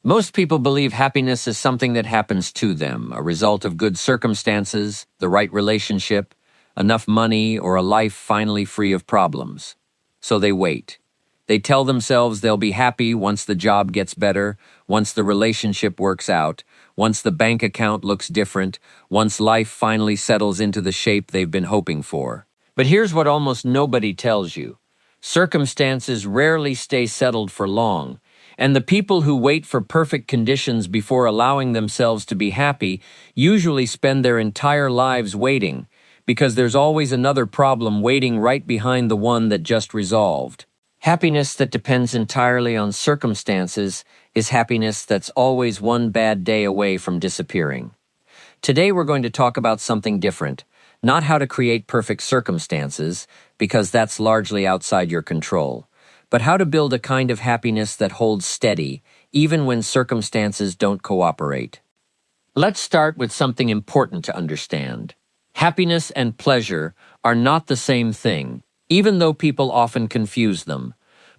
Most people believe happiness is something that happens to them, a result of good circumstances, the right relationship, enough money, or a life finally free of problems. So they wait. They tell themselves they'll be happy once the job gets better, once the relationship works out, once the bank account looks different, once life finally settles into the shape they've been hoping for. But here's what almost nobody tells you. Circumstances rarely stay settled for long, and the people who wait for perfect conditions before allowing themselves to be happy usually spend their entire lives waiting, because there's always another problem waiting right behind the one that just resolved. Happiness that depends entirely on circumstances is happiness that's always one bad day away from disappearing. Today we're going to talk about something different, not how to create perfect circumstances, because that's largely outside your control, but how to build a kind of happiness that holds steady, even when circumstances don't cooperate. Let's start with something important to understand. Happiness and pleasure are not the same thing, even though people often confuse them.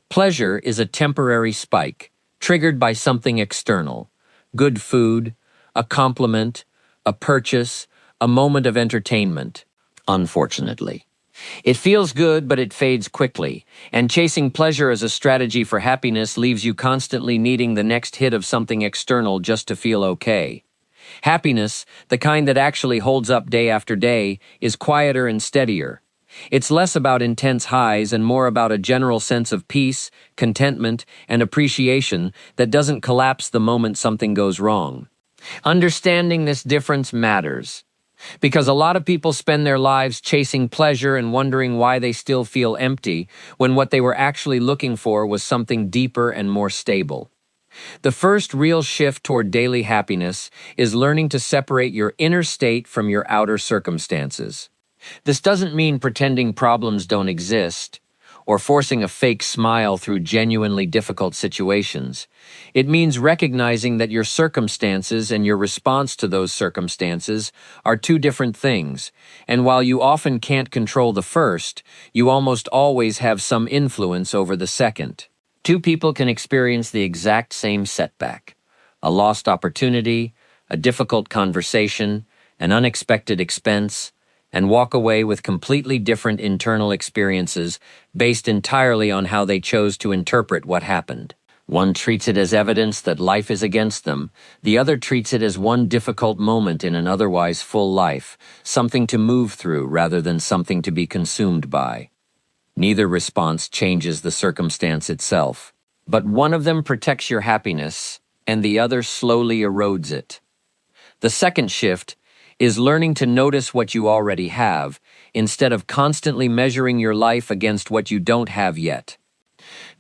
Pleasure is a temporary spike, triggered by something external. Good food, a compliment, a purchase, a moment of entertainment. Unfortunately, it feels good, but it fades quickly, and chasing pleasure as a strategy for happiness leaves you constantly needing the next hit of something external just to feel okay. Happiness, the kind that actually holds up day after day, is quieter and steadier. It's less about intense highs and more about a general sense of peace, contentment, and appreciation that doesn't collapse the moment something goes wrong. Understanding this difference matters, because a lot of people spend their lives chasing pleasure and wondering why they still feel empty, when what they were actually looking for was something deeper and more stable. The first real shift toward daily happiness is learning to separate your inner state from your outer circumstances. This doesn't mean pretending problems don't exist, or forcing a fake smile through genuinely difficult situations. It means recognizing that your circumstances and your response to those circumstances are two different things, and while you often can't control the first, you almost always have some influence over the second. Two people can experience the exact same setback: a lost opportunity, a difficult conversation, an unexpected expense, and walk away with completely different internal experiences based entirely on how they chose to interpret what happened. One treats it as evidence that life is against them. The other treats it as one difficult moment in an otherwise full life, something to move through rather than something to be consumed by. Neither response changes the circumstance itself, but one of them protects your happiness, and the other slowly erodes it. The second shift is learning to notice what you already have, instead of constantly measuring your life against what you don't have yet.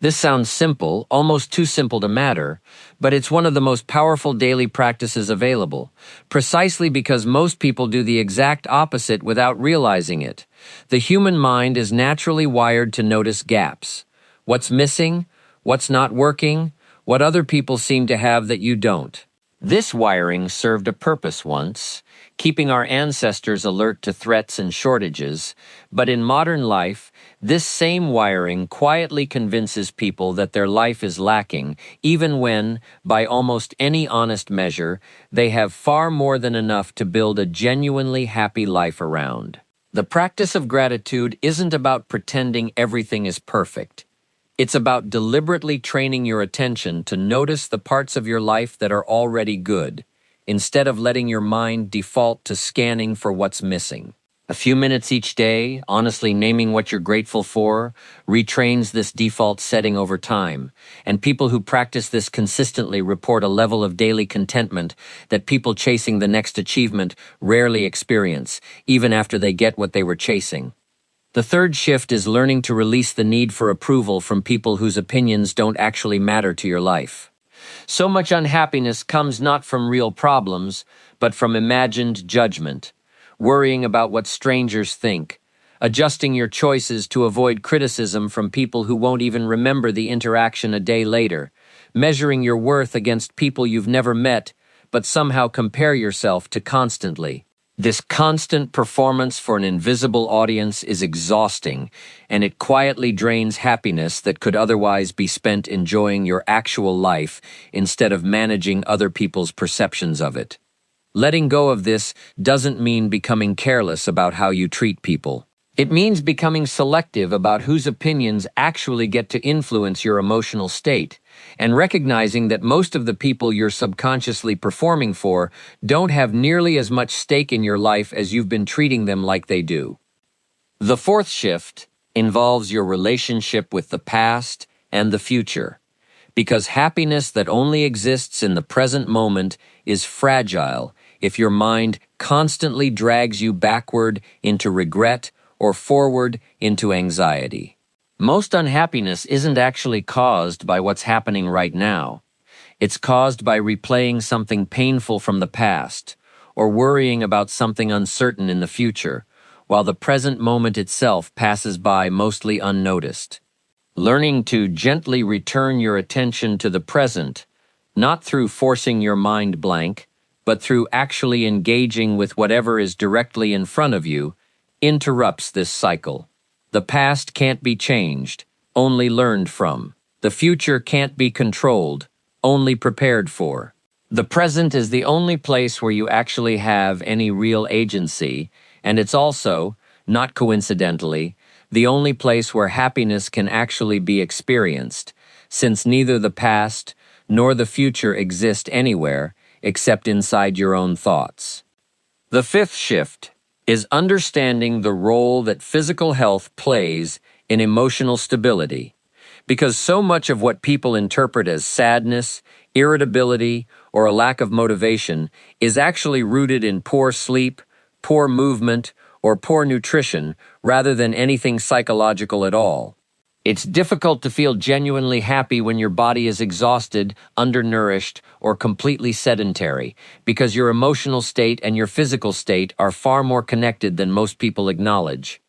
This sounds simple, almost too simple to matter, but it's one of the most powerful daily practices available, precisely because most people do the exact opposite without realizing it. The human mind is naturally wired to notice gaps. What's missing? What's not working? What other people seem to have that you don't. This wiring served a purpose once, keeping our ancestors alert to threats and shortages, but in modern life, this same wiring quietly convinces people that their life is lacking, even when, by almost any honest measure, they have far more than enough to build a genuinely happy life around. The practice of gratitude isn't about pretending everything is perfect. It's about deliberately training your attention to notice the parts of your life that are already good, instead of letting your mind default to scanning for what's missing. A few minutes each day, honestly naming what you're grateful for, retrains this default setting over time, and people who practice this consistently report a level of daily contentment that people chasing the next achievement rarely experience, even after they get what they were chasing. The third shift is learning to release the need for approval from people whose opinions don't actually matter to your life. So much unhappiness comes not from real problems, but from imagined judgment, worrying about what strangers think, adjusting your choices to avoid criticism from people who won't even remember the interaction a day later, measuring your worth against people you've never met, but somehow compare yourself to constantly. This constant performance for an invisible audience is exhausting, and it quietly drains happiness that could otherwise be spent enjoying your actual life instead of managing other people's perceptions of it. Letting go of this doesn't mean becoming careless about how you treat people. It means becoming selective about whose opinions actually get to influence your emotional state, and recognizing that most of the people you're subconsciously performing for don't have nearly as much stake in your life as you've been treating them like they do. The fourth shift involves your relationship with the past and the future, because happiness that only exists in the present moment is fragile if your mind constantly drags you backward into regret or forward into anxiety. Most unhappiness isn't actually caused by what's happening right now. It's caused by replaying something painful from the past, or worrying about something uncertain in the future, while the present moment itself passes by mostly unnoticed. Learning to gently return your attention to the present, not through forcing your mind blank, but through actually engaging with whatever is directly in front of you, interrupts this cycle. The past can't be changed, only learned from. The future can't be controlled, only prepared for. The present is the only place where you actually have any real agency, and it's also, not coincidentally, the only place where happiness can actually be experienced, since neither the past nor the future exist anywhere except inside your own thoughts. The fifth shift is understanding the role that physical health plays in emotional stability, because so much of what people interpret as sadness, irritability, or a lack of motivation is actually rooted in poor sleep, poor movement, or poor nutrition rather than anything psychological at all. It's difficult to feel genuinely happy when your body is exhausted, undernourished, or completely sedentary, because your emotional state and your physical state are far more connected than most people acknowledge.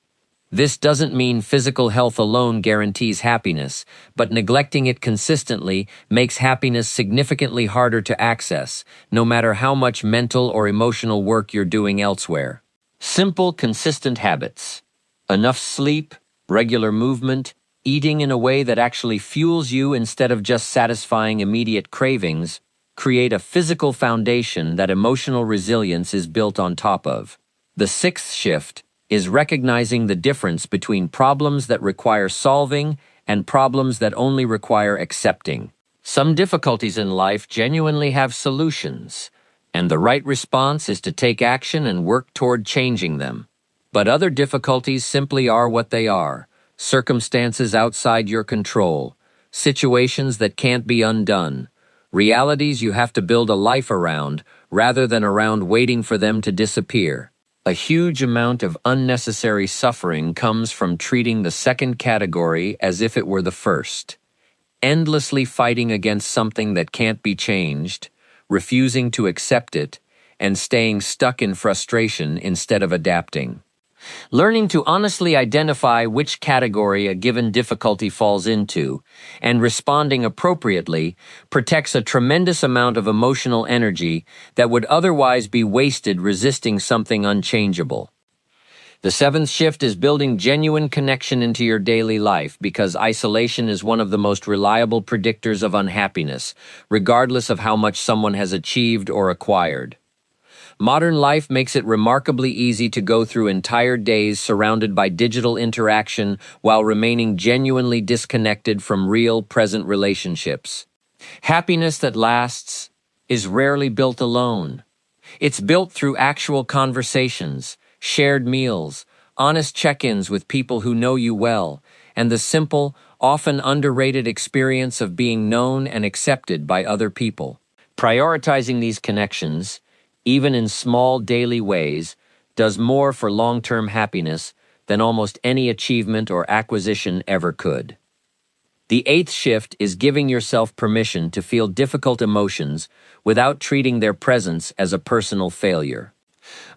This doesn't mean physical health alone guarantees happiness, but neglecting it consistently makes happiness significantly harder to access, no matter how much mental or emotional work you're doing elsewhere. Simple, consistent habits. Enough sleep, regular movement, eating in a way that actually fuels you instead of just satisfying immediate cravings, create a physical foundation that emotional resilience is built on top of. The sixth shift is recognizing the difference between problems that require solving and problems that only require accepting. Some difficulties in life genuinely have solutions, and the right response is to take action and work toward changing them. But other difficulties simply are what they are, circumstances outside your control, situations that can't be undone, realities you have to build a life around rather than around waiting for them to disappear. A huge amount of unnecessary suffering comes from treating the second category as if it were the first, endlessly fighting against something that can't be changed, refusing to accept it, and staying stuck in frustration instead of adapting. Learning to honestly identify which category a given difficulty falls into and responding appropriately protects a tremendous amount of emotional energy that would otherwise be wasted resisting something unchangeable. The seventh shift is building genuine connection into your daily life because isolation is one of the most reliable predictors of unhappiness, regardless of how much someone has achieved or acquired. Modern life makes it remarkably easy to go through entire days surrounded by digital interaction while remaining genuinely disconnected from real, present relationships. Happiness that lasts is rarely built alone. It's built through actual conversations, shared meals, honest check-ins with people who know you well, and the simple, often underrated experience of being known and accepted by other people. Prioritizing these connections, even in small daily ways, does more for long-term happiness than almost any achievement or acquisition ever could. The eighth shift is giving yourself permission to feel difficult emotions without treating their presence as a personal failure.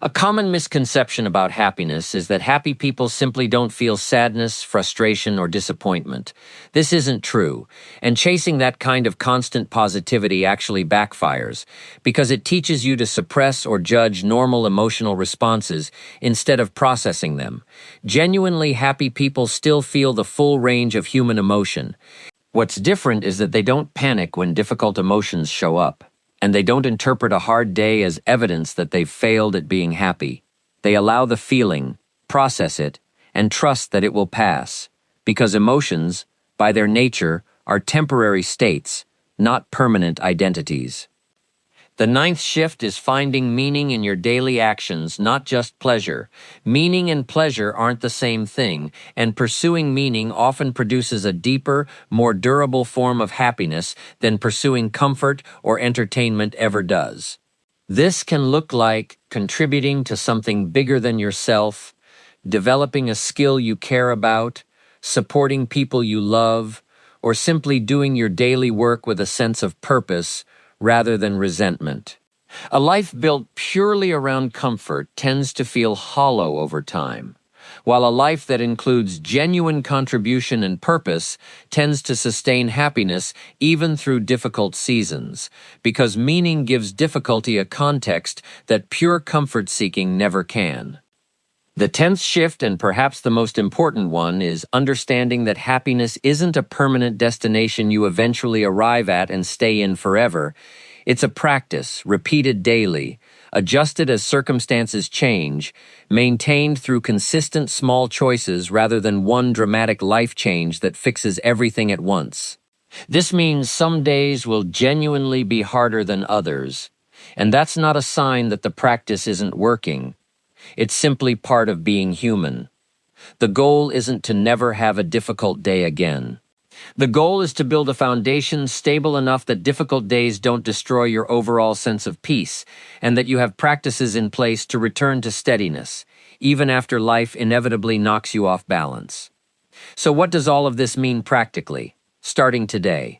A common misconception about happiness is that happy people simply don't feel sadness, frustration, or disappointment. This isn't true, and chasing that kind of constant positivity actually backfires, because it teaches you to suppress or judge normal emotional responses instead of processing them. Genuinely happy people still feel the full range of human emotion. What's different is that they don't panic when difficult emotions show up, and they don't interpret a hard day as evidence that they've failed at being happy. They allow the feeling, process it, and trust that it will pass, because emotions, by their nature, are temporary states, not permanent identities. The ninth shift is finding meaning in your daily actions, not just pleasure. Meaning and pleasure aren't the same thing, and pursuing meaning often produces a deeper, more durable form of happiness than pursuing comfort or entertainment ever does. This can look like contributing to something bigger than yourself, developing a skill you care about, supporting people you love, or simply doing your daily work with a sense of purpose rather than resentment. A life built purely around comfort tends to feel hollow over time, while a life that includes genuine contribution and purpose tends to sustain happiness even through difficult seasons, because meaning gives difficulty a context that pure comfort-seeking never can. The 10th shift, and perhaps the most important one, is understanding that happiness isn't a permanent destination you eventually arrive at and stay in forever. It's a practice, repeated daily, adjusted as circumstances change, maintained through consistent small choices rather than one dramatic life change that fixes everything at once. This means some days will genuinely be harder than others, and that's not a sign that the practice isn't working. It's simply part of being human. The goal isn't to never have a difficult day again. The goal is to build a foundation stable enough that difficult days don't destroy your overall sense of peace, and that you have practices in place to return to steadiness, even after life inevitably knocks you off balance. So what does all of this mean practically, starting today?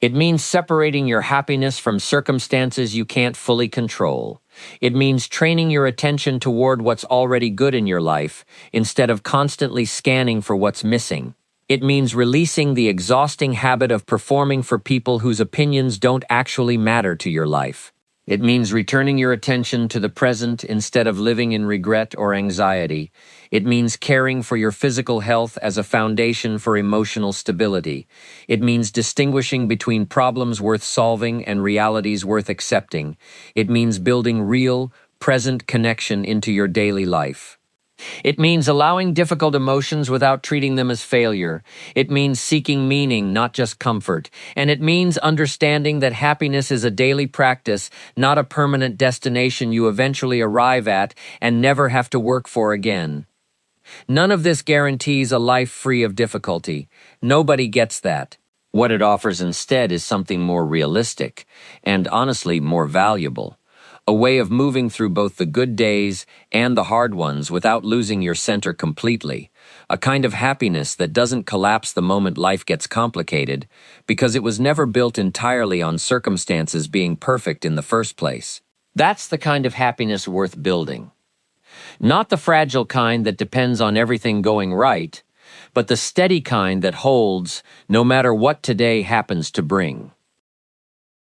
It means separating your happiness from circumstances you can't fully control. It means training your attention toward what's already good in your life, instead of constantly scanning for what's missing. It means releasing the exhausting habit of performing for people whose opinions don't actually matter to your life. It means returning your attention to the present instead of living in regret or anxiety. It means caring for your physical health as a foundation for emotional stability. It means distinguishing between problems worth solving and realities worth accepting. It means building real, present connection into your daily life. It means allowing difficult emotions without treating them as failure. It means seeking meaning, not just comfort. And it means understanding that happiness is a daily practice, not a permanent destination you eventually arrive at and never have to work for again. None of this guarantees a life free of difficulty. Nobody gets that. What it offers instead is something more realistic, and honestly more valuable. A way of moving through both the good days and the hard ones without losing your center completely. A kind of happiness that doesn't collapse the moment life gets complicated, because it was never built entirely on circumstances being perfect in the first place. That's the kind of happiness worth building. Not the fragile kind that depends on everything going right, but the steady kind that holds no matter what today happens to bring.